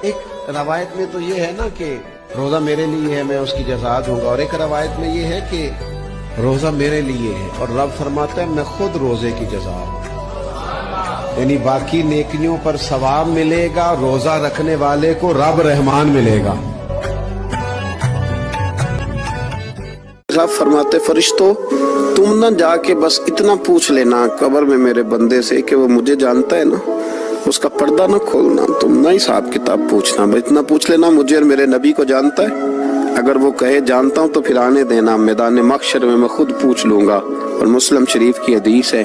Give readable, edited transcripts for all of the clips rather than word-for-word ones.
ایک روایت میں تو یہ ہے نا کہ روزہ میرے لیے ہے، میں اس کی جزا دوں گا، اور ایک روایت میں یہ ہے کہ روزہ میرے لیے ہے اور رب فرماتا ہے میں خود روزے کی جزا ہوں، یعنی باقی نیکیوں پر ثواب ملے گا، روزہ رکھنے والے کو رب رحمان ملے گا۔ رب فرماتے فرشتوں تم نہ جا کے بس اتنا پوچھ لینا قبر میں میرے بندے سے کہ وہ مجھے جانتا ہے نا، اس کا پردہ نہ کھولنا، تم نہ حساب کتاب پوچھنا، بس اتنا پوچھ لینا مجھے اور میرے نبی کو جانتا ہے، اگر وہ کہے جانتا ہوں تو پھر آنے دینا، میدان محشر میں خود پوچھ لوں گا۔ اور مسلم شریف کی حدیث ہے،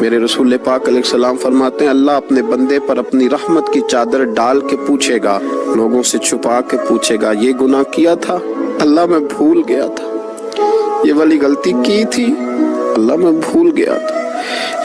میرے رسول پاک علیہ السلام فرماتے ہیں اللہ اپنے بندے پر اپنی رحمت کی چادر ڈال کے پوچھے گا، لوگوں سے چھپا کے پوچھے گا یہ گناہ کیا تھا اللہ میں بھول گیا تھا، یہ والی غلطی کی تھی اللہ میں بھول گیا تھا،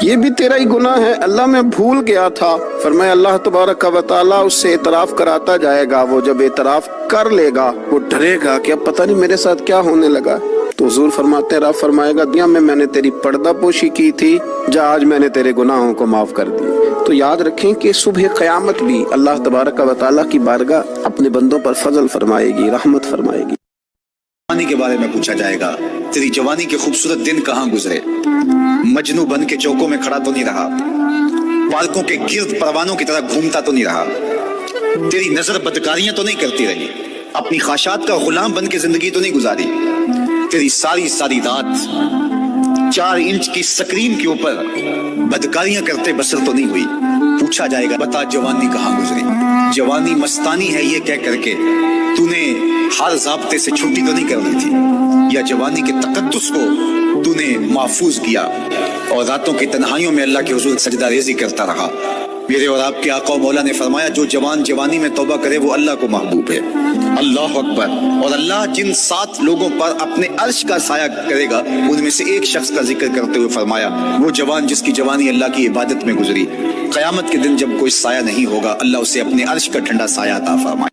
یہ بھی تیرا ہی گناہ ہے اللہ میں بھول گیا تھا۔ فرمایا اللہ تبارک و تعالیٰ اس سے اعتراف کراتا جائے گا، وہ جب اعتراف کر لے گا وہ ڈرے گا کہ اب پتہ نہیں میرے ساتھ کیا ہونے لگا، تو حضور فرماتے ہیں رب فرمائے گا دنیا میں نے تیری پردہ پوشی کی تھی، جا آج میں نے تیرے گناہوں کو معاف کر دی۔ تو یاد رکھیں کہ صبح قیامت بھی اللہ تبارک و تعالیٰ کی بارگاہ اپنے بندوں پر فضل فرمائے گی، رحمت فرمائے گی۔ جوانی کے بارے میں پوچھا جائے گا، تیری جوانی کے خوبصورت دن کہاں گزرے؟ مجنو بن کے چوکوں میں کھڑا تو نہیں رہا، پارکوں کے گرد پروانوں کی طرح گھومتا تو نہیں رہا، تیری نظر بدکاریاں تو نہیں کرتی رہی، اپنی خواہشات کا غلام بن کے زندگی تو نہیں گزاری، تیری ساری رات 4 انچ کی سکرین کے اوپر بدکاریاں کرتے بسر تو نہیں ہوئی۔ پوچھا جائے گا بتا جوانی کہاں گزری؟ جوانی مستانی ہے یہ کہہ کر کے تو نے ہر ضابطے سے چھٹی تو نہیں کر لی تھی، یا جوانی کے تقدس کو تو نے محفوظ کیا اور راتوں کی تنہائیوں میں اللہ کے حضور سجدہ ریزی کرتا رہا؟ میرے اور آپ کے آقا و مولا نے فرمایا جو جوان جوانی میں توبہ کرے وہ اللہ کو محبوب ہے۔ اللہ اکبر۔ اور اللہ جن 7 لوگوں پر اپنے عرش کا سایہ کرے گا ان میں سے ایک شخص کا ذکر کرتے ہوئے فرمایا وہ جوان جس کی جوانی اللہ کی عبادت میں گزری، قیامت کے دن جب کوئی سایہ نہیں ہوگا اللہ اسے اپنے عرش کا ٹھنڈا سایہ عطا فرمائے۔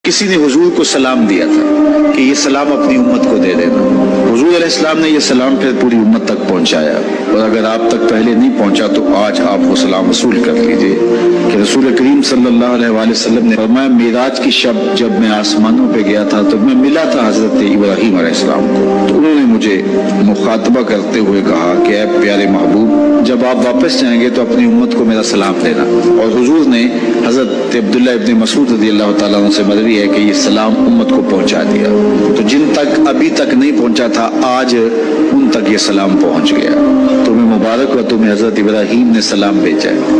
کسی نے حضور کو سلام دیا تھا کہ یہ سلام اپنی امت کو دے دینا، حضور علیہ السلام نے یہ سلام پھر پوری امت تک پہنچایا، اور اگر آپ تک پہلے نہیں پہنچا تو آج آپ وہ سلام وصول کر لیجئے کہ رسول کریم صلی اللہ علیہ وآلہ وسلم نے فرمایا معراج کی شب جب میں آسمانوں پہ گیا تھا تو میں ملا تھا حضرت ابراہیم علیہ السلام کو، تو انہوں نے مجھے مخاطبہ کرتے ہوئے کہا کہ اے پیارے محبوب جب آپ واپس جائیں گے تو اپنی امت کو میرا سلام دینا، اور حضور نے حضرت عبداللہ ابن مسعود رضی اللہ تعالیٰ عنہ سے مروی ہے کہ یہ سلام امت کو پہنچا دیا، تو جن تک ابھی تک نہیں پہنچا تھا آج ان تک یہ سلام پہنچ گیا۔ تمہیں مبارک ہو، تمہیں حضرت ابراہیم نے سلام بھیجا ہے،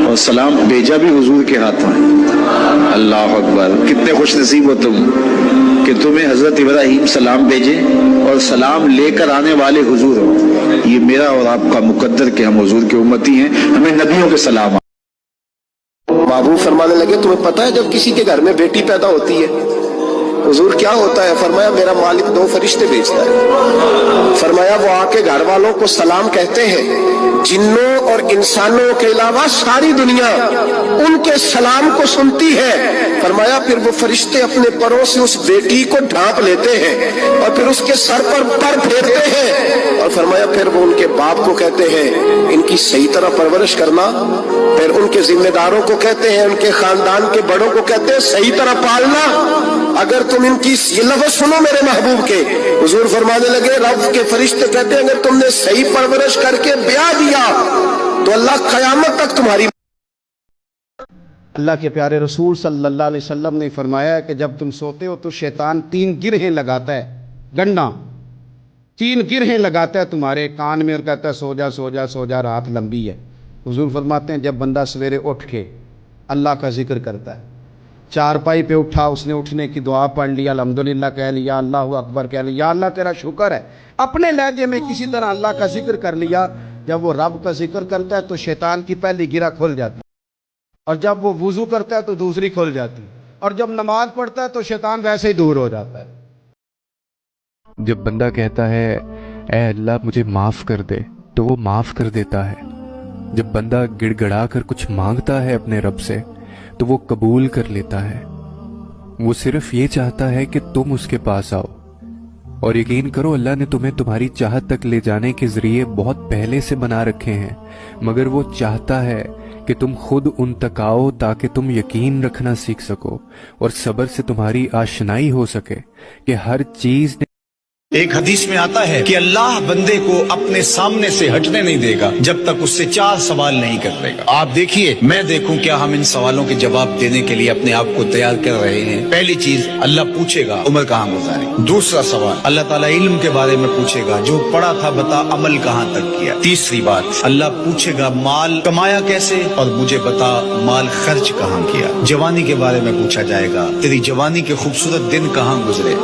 اور سلام بھیجا بھی حضور کے ہاتھوں ہے۔ اللہ اکبر، کتنے خوش نصیب ہو تم کہ تمہیں حضرت ابراہیم سلام بھیجے اور سلام لے کر آنے والے حضور ہو۔ یہ میرا اور آپ کا مقدر کہ ہم حضور کے امتی ہیں، ہمیں نبیوں کے سلام۔ محبوب فرمانے لگے تمہیں پتہ ہے جب کسی کے گھر میں بیٹی پیدا ہوتی ہے حضور کیا ہوتا ہے؟ فرمایا میرا مالک 2 فرشتے بھیجتا ہے، فرمایا وہ آ کے گھر والوں کو سلام کہتے ہیں، جنوں اور انسانوں کے علاوہ ساری دنیا ان کے سلام کو سنتی ہے، فرمایا پھر وہ فرشتے اپنے پروں سے اس بیٹی کو ڈھانپ لیتے ہیں اور پھر اس کے سر پر پھیرتے ہیں، اور فرمایا پھر وہ ان کے باپ کو کہتے ہیں ان کی صحیح طرح پرورش کرنا، پھر ان کے ذمہ داروں کو کہتے ہیں، ان کے خاندان کے بڑوں کو کہتے ہیں صحیح طرح پالنا، اگر تم ان کی یہ لفظ سنو میرے محبوب کے، حضور فرمانے لگے رب کے فرشتے کہتے ہیں اگر تم نے صحیح پرورش کر کے بیاہ دیا تو اللہ قیامت تک تمہاری۔ اللہ کے پیارے رسول صلی اللہ علیہ وسلم نے فرمایا کہ جب تم سوتے ہو تو شیطان 3 گرہیں لگاتا ہے، گنڈا 3 گرہیں لگاتا ہے تمہارے کان میں اور کہتا ہے سو جا سو جا سو جا رات لمبی ہے۔ حضور فرماتے ہیں جب بندہ سویرے اٹھ کے اللہ کا ذکر کرتا ہے، چارپائی پہ اٹھا، اس نے اٹھنے کی دعا پڑھ لیا، الحمدللہ کہہ لیا، اللہ اکبر کہہ لیا، یا اللہ تیرا شکر ہے، اپنے لہجے میں کسی طرح اللہ کا ذکر کر لیا، جب وہ رب کا ذکر کرتا ہے تو شیطان کی پہلی گرہ کھل جاتی ہے، اور جب وہ وضو کرتا ہے تو دوسری کھل جاتی ہے، اور جب نماز پڑھتا ہے تو شیطان ویسے ہی دور ہو جاتا ہے۔ جب بندہ کہتا ہے اے اللہ مجھے معاف کر دے تو وہ معاف کر دیتا ہے، جب بندہ گڑ گڑا کر کچھ مانگتا ہے اپنے رب سے تو وہ قبول کر لیتا ہے، وہ صرف یہ چاہتا ہے کہ تم اس کے پاس آؤ، اور یقین کرو اللہ نے تمہیں تمہاری چاہت تک لے جانے کے ذریعے بہت پہلے سے بنا رکھے ہیں، مگر وہ چاہتا ہے کہ تم خود ان تک آؤ تاکہ تم یقین رکھنا سیکھ سکو اور صبر سے تمہاری آشنائی ہو سکے کہ ہر چیز نے ایک حدیث میں آتا ہے کہ اللہ بندے کو اپنے سامنے سے ہٹنے نہیں دے گا جب تک اس سے 4 سوال نہیں کر لے گا. آپ دیکھیے، میں دیکھوں کیا ہم ان سوالوں کے جواب دینے کے لیے اپنے آپ کو تیار کر رہے ہیں. پہلی چیز، اللہ پوچھے گا عمر کہاں گزاری. دوسرا سوال، اللہ تعالیٰ علم کے بارے میں پوچھے گا، جو پڑھا تھا بتا عمل کہاں تک کیا. تیسری بات، اللہ پوچھے گا مال کمایا کیسے، اور مجھے بتا مال خرچ کہاں کیا. جوانی کے بارے میں پوچھا جائے گا، تیری جوانی کے خوبصورت دن کہاں گزرے.